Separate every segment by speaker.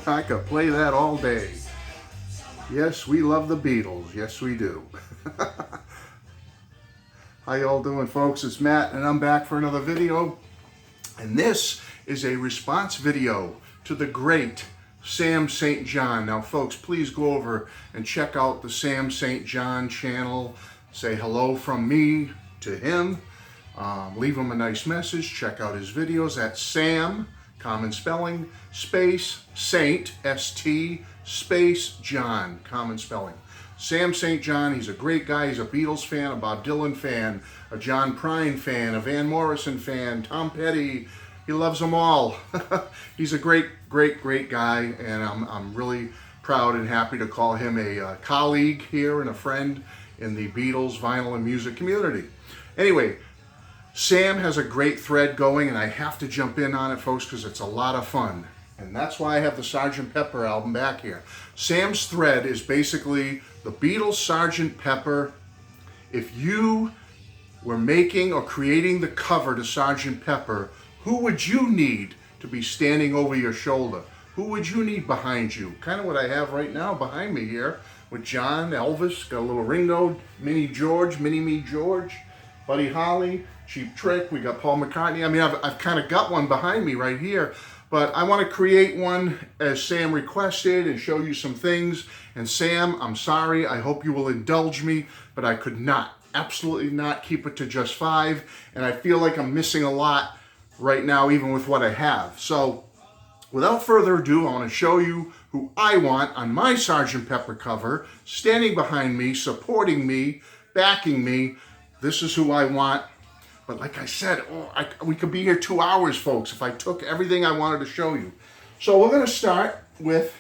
Speaker 1: I could play that all day. Yes, we love the Beatles. Yes, we do. How y'all doing, folks? It's Matt, and I'm back for another video. And this is a response video to the great Sam St. John. Now, folks, please go over and check out the Sam St. John channel. Say hello from me to him. Leave him a nice message. Check out his videos. That's Sam, common spelling, space, Saint, S-T, space, John, common spelling. Sam St. John, he's a great guy. He's a Beatles fan, a Bob Dylan fan, a John Prine fan, a Van Morrison fan, Tom Petty. He loves them all. He's a great guy, and I'm really proud and happy to call him a colleague here and a friend in the Beatles vinyl and music community. Anyway, Sam has a great thread going, and I have to jump in on it, folks, because it's a lot of fun. And that's why I have the Sgt. Pepper album back here. Sam's thread is basically the Beatles Sgt. Pepper. If you were making or creating the cover to Sgt. Pepper, who would you need to be standing over your shoulder? Who would you need behind you? Kind of what I have right now behind me here with John, Elvis, got a little Ringo, Mini George, Mini-Me George, Buddy Holly, Cheap Trick, we got Paul McCartney. I mean, I've kind of got one behind me right here. But I want to create one as Sam requested and show you some things. And Sam, I'm sorry, I hope you will indulge me, but I could not, absolutely not keep it to just 5. And I feel like I'm missing a lot right now, even with what I have. So without further ado, I want to show you who I want on my Sgt. Pepper cover, standing behind me, supporting me, backing me. This is who I want. But like I said, we could be here 2 hours, folks, if I took everything I wanted to show you. So we're going to start with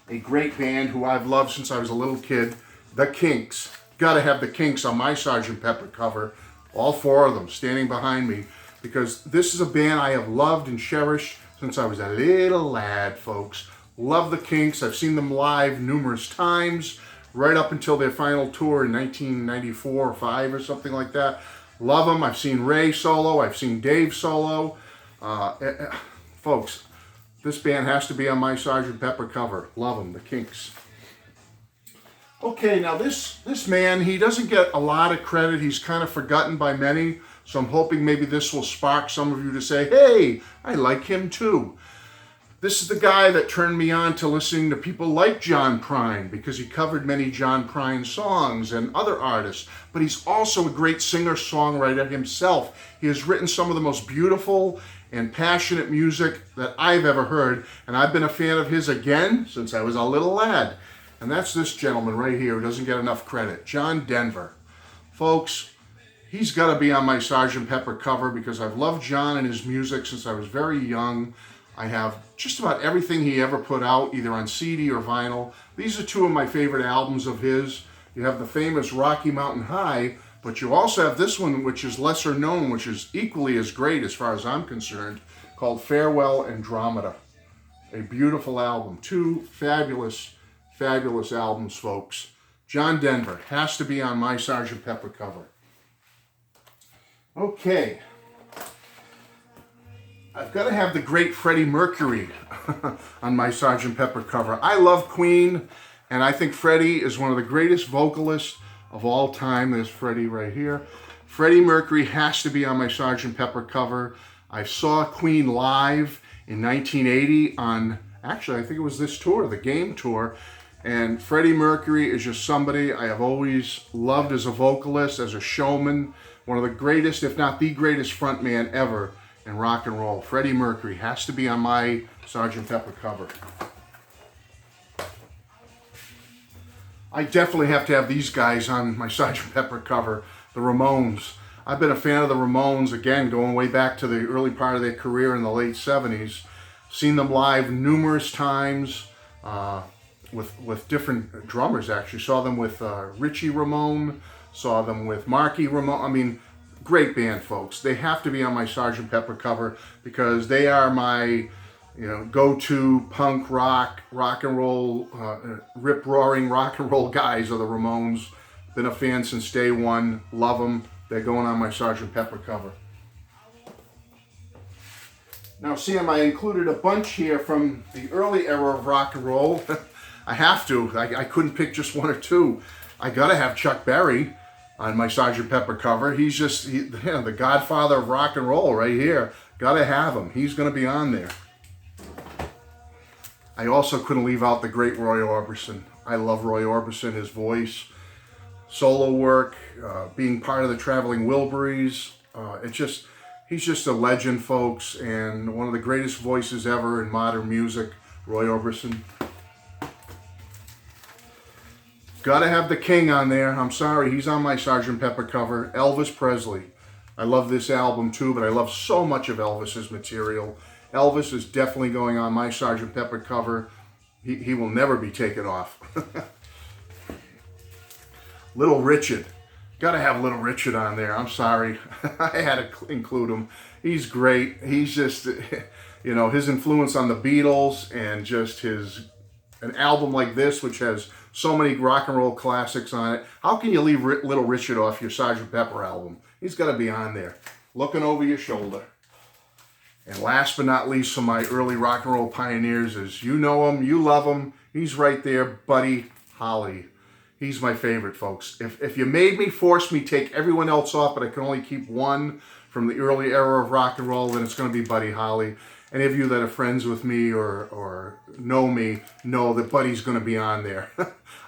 Speaker 1: a great band who I've loved since I was a little kid, the Kinks. Got to have the Kinks on my Sgt. Pepper cover, all 4 of them standing behind me, because this is a band I have loved and cherished since I was a little lad, folks. Love the Kinks. I've seen them live numerous times, right up until their final tour in 1994 or 5 or something like that. Love them. I've seen Ray solo. I've seen Dave solo. Folks, this band has to be on my Sgt. Pepper cover. Love them, the Kinks. Okay, now this man, he doesn't get a lot of credit. He's kind of forgotten by many. So I'm hoping maybe this will spark some of you to say, hey, I like him too. This is the guy that turned me on to listening to people like John Prine, because he covered many John Prine songs and other artists, but he's also a great singer-songwriter himself. He has written some of the most beautiful and passionate music that I've ever heard, and I've been a fan of his again since I was a little lad. And that's this gentleman right here who doesn't get enough credit, John Denver. Folks, he's got to be on my Sgt. Pepper cover because I've loved John and his music since I was very young. I have just about everything he ever put out, either on CD or vinyl. These are 2 of my favorite albums of his. You have the famous Rocky Mountain High, but you also have this one, which is lesser known, which is equally as great as far as I'm concerned, called Farewell Andromeda. A beautiful album. 2 fabulous, fabulous albums, folks. John Denver has to be on my Sgt. Pepper cover. Okay. I've got to have the great Freddie Mercury on my Sgt. Pepper cover. I love Queen, and I think Freddie is one of the greatest vocalists of all time. There's Freddie right here. Freddie Mercury has to be on my Sgt. Pepper cover. I saw Queen live in 1980 on, actually, I think it was this tour, the Game Tour. And Freddie Mercury is just somebody I have always loved as a vocalist, as a showman. One of the greatest, if not the greatest frontman ever in rock and roll. Freddie Mercury has to be on my Sgt. Pepper cover. I definitely have to have these guys on my Sgt. Pepper cover, the Ramones. I've been a fan of the Ramones, again, going way back to the early part of their career in the late 70s. Seen them live numerous times with different drummers, actually. Saw them with Richie Ramone, saw them with Marky Ramone. I mean, great band, folks. They have to be on my Sgt. Pepper cover because they are my, go-to punk rock and roll, rip-roaring rock and roll guys are the Ramones. Been a fan since day one. Love them. They're going on my Sgt. Pepper cover. Now, Sam, I included a bunch here from the early era of rock and roll. I have to. I couldn't pick just one or two. I gotta have Chuck Berry on my Sgt. Pepper cover. He's just the godfather of rock and roll right here. Gotta have him. He's gonna be on there. I also couldn't leave out the great Roy Orbison. I love Roy Orbison, his voice, solo work, being part of the Traveling Wilburys. He's just a legend, folks, and one of the greatest voices ever in modern music, Roy Orbison. Gotta have the King on there. I'm sorry, he's on my Sgt. Pepper cover. Elvis Presley. I love this album too, but I love so much of Elvis's material. Elvis is definitely going on my Sgt. Pepper cover. He will never be taken off. Little Richard. Gotta have Little Richard on there. I'm sorry. I had to include him. He's great. He's just, you know, his influence on the Beatles and just an album like this, which has so many rock and roll classics on it. How can you leave Little Richard off your Sgt. Pepper album? He's got to be on there. Looking over your shoulder. And last but not least, from my early rock and roll pioneers is, you know him, you love him. He's right there, Buddy Holly. He's my favorite, folks. If you made me, force me, take everyone else off, but I can only keep one from the early era of rock and roll, then it's going to be Buddy Holly. Any of you that are friends with me or know me know that Buddy's going to be on there.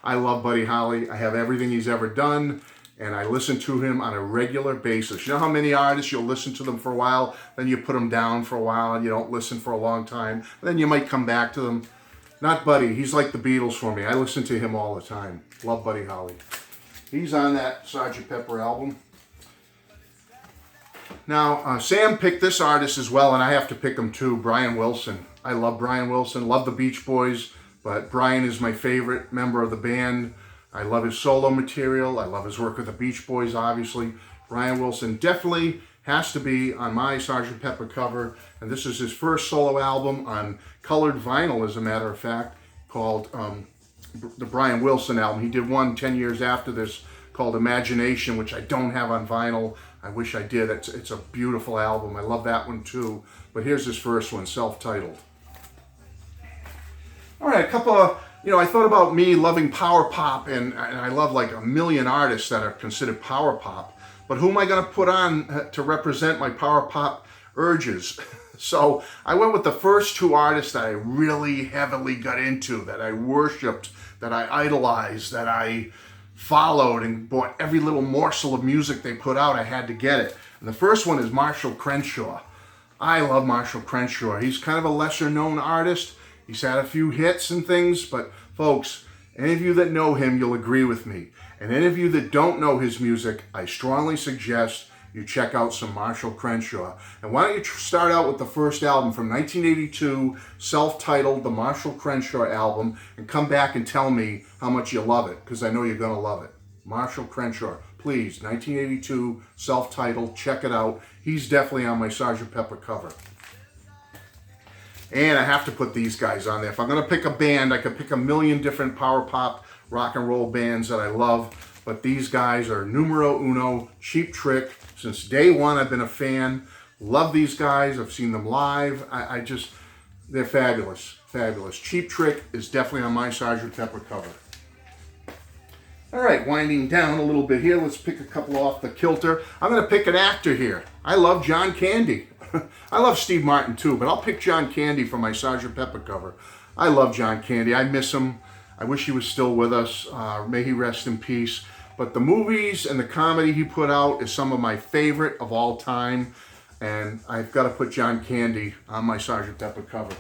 Speaker 1: I love Buddy Holly. I have everything he's ever done, and I listen to him on a regular basis. You know how many artists, you'll listen to them for a while, then you put them down for a while, and you don't listen for a long time, then you might come back to them. Not Buddy. He's like the Beatles for me. I listen to him all the time. Love Buddy Holly. He's on that Sgt. Pepper album. Now, Sam picked this artist as well, and I have to pick him too, Brian Wilson. I love Brian Wilson, love the Beach Boys, but Brian is my favorite member of the band. I love his solo material. I love his work with the Beach Boys, obviously. Brian Wilson definitely has to be on my Sgt. Pepper cover, and this is his first solo album on colored vinyl, as a matter of fact, called the Brian Wilson album. He did one 10 years after this called Imagination, which I don't have on vinyl. I wish I did. It's a beautiful album. I love that one too. But here's his first one, self-titled. All right, a couple of, I thought about me loving power pop, and I love like a million artists that are considered power pop. But who am I going to put on to represent my power pop urges? So I went with the first two artists that I really heavily got into, that I worshipped, that I idolized, that I followed and bought every little morsel of music they put out. I had to get it. And the first one is Marshall Crenshaw. I love Marshall Crenshaw. He's kind of a lesser known artist. He's had a few hits and things, but folks, any of you that know him, you'll agree with me. And any of you that don't know his music, I strongly suggest you check out some Marshall Crenshaw. And why don't you start out with the first album from 1982, self-titled, the Marshall Crenshaw album, and come back and tell me how much you love it, because I know you're going to love it. Marshall Crenshaw, please, 1982, self-titled, check it out. He's definitely on my Sgt. Pepper cover. And I have to put these guys on there. If I'm going to pick a band, I could pick a million different power pop rock and roll bands that I love, but these guys are numero uno. Cheap Trick. Since day one, I've been a fan. Love these guys. I've seen them live. They're fabulous. Fabulous. Cheap Trick is definitely on my Sgt. Pepper cover. All right, winding down a little bit here. Let's pick a couple off the kilter. I'm going to pick an actor here. I love John Candy. I love Steve Martin too, but I'll pick John Candy for my Sgt. Pepper cover. I love John Candy. I miss him. I wish he was still with us. May he rest in peace. But the movies and the comedy he put out is some of my favorite of all time. And I've got to put John Candy on my Sgt. Pepper cover.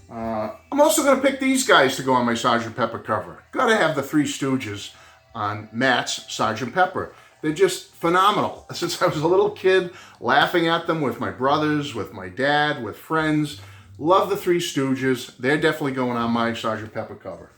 Speaker 1: I'm also going to pick these guys to go on my Sgt. Pepper cover. Got to have the Three Stooges on Matt's Sgt. Pepper. They're just phenomenal. Since I was a little kid, laughing at them with my brothers, with my dad, with friends. Love the Three Stooges. They're definitely going on my Sgt. Pepper cover.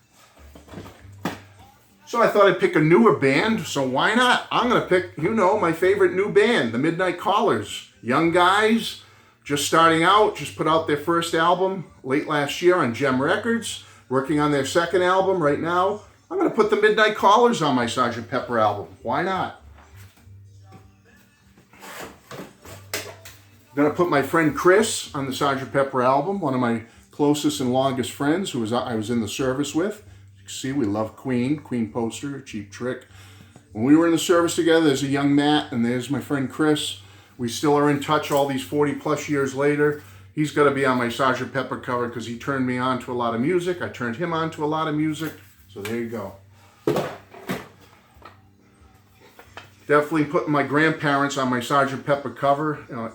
Speaker 1: So I thought I'd pick a newer band, so why not? I'm going to pick, my favorite new band, the Midnight Callers. Young guys, just starting out, just put out their first album late last year on Gem Records, working on their second album right now. I'm going to put the Midnight Callers on my Sgt. Pepper album. Why not? I'm going to put my friend Chris on the Sgt. Pepper album, one of my closest and longest friends who I was in the service with. You can see we love Queen poster, Cheap Trick. When we were in the service together, there's a young Matt, and there's my friend Chris. We still are in touch all these 40 plus years later. He's got to be on my Sgt. Pepper cover because he turned me on to a lot of music. I turned him on to a lot of music. So there you go. Definitely putting my grandparents on my Sgt. Pepper cover.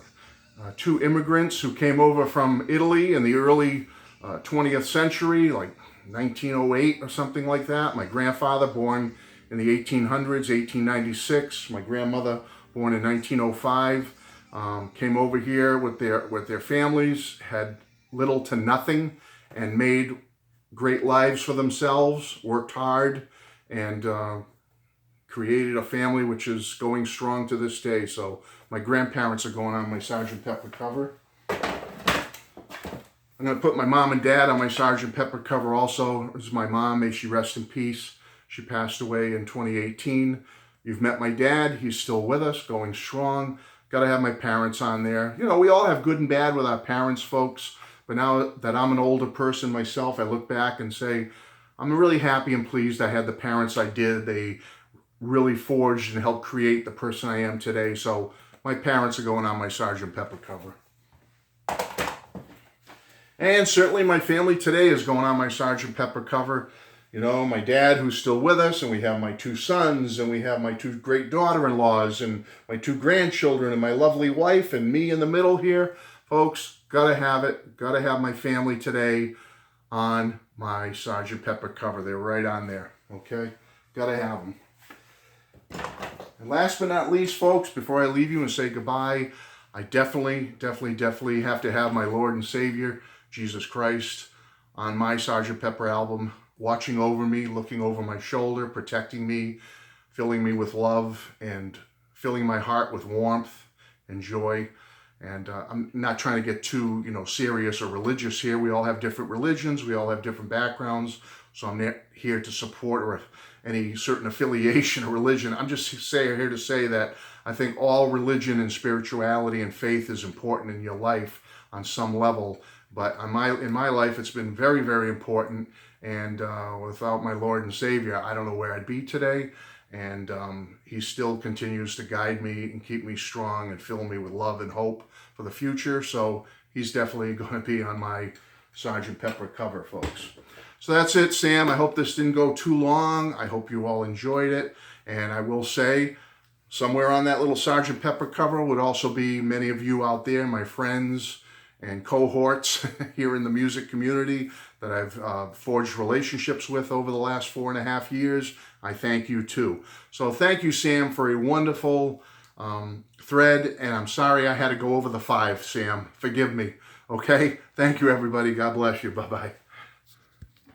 Speaker 1: Two immigrants who came over from Italy in the early 20th century, like 1908 or something like that. My grandfather, born in the 1800s, 1896. My grandmother, born in 1905, came over here with their families, had little to nothing, and made great lives for themselves, worked hard, and created a family which is going strong to this day. So my grandparents are going on my Sgt. Pepper cover. I'm going to put my mom and dad on my Sgt. Pepper cover also. This is my mom, may she rest in peace. She passed away in 2018. You've met my dad. He's still with us, going strong. Got to have my parents on there. You know, we all have good and bad with our parents, folks. But now that I'm an older person myself, I look back and say, I'm really happy and pleased I had the parents I did. They really forged and helped create the person I am today. So my parents are going on my Sgt. Pepper cover. And certainly my family today is going on my Sgt. Pepper cover. You know, my dad who's still with us, and we have my two sons, and we have my two great daughter-in-laws, and my two grandchildren, and my lovely wife, and me in the middle here. Folks, gotta have it. Gotta have my family today on my Sgt. Pepper cover. They're right on there, okay? Gotta have them. And last but not least, folks, before I leave you and say goodbye, I definitely have to have my Lord and Savior, Jesus Christ, on my Sgt. Pepper album, watching over me, looking over my shoulder, protecting me, filling me with love, and filling my heart with warmth and joy. And I'm not trying to get too, serious or religious here. We all have different religions. We all have different backgrounds. So I'm not here to support or any certain affiliation or religion. I'm just here to say that I think all religion and spirituality and faith is important in your life on some level. But in my life, it's been very, very important. And without my Lord and Savior, I don't know where I'd be today. And he still continues to guide me and keep me strong and fill me with love and hope for the future. So he's definitely going to be on my Sgt. Pepper cover, folks. So that's it, Sam. I hope this didn't go too long. I hope you all enjoyed it. And I will say, somewhere on that little Sgt. Pepper cover would also be many of you out there, my friends and cohorts here in the music community that I've forged relationships with over the last 4.5 years. I thank you too. So thank you, Sam, for a wonderful thread. And I'm sorry I had to go over the 5, Sam. Forgive me. Okay? Thank you, everybody. God bless you. Bye-bye.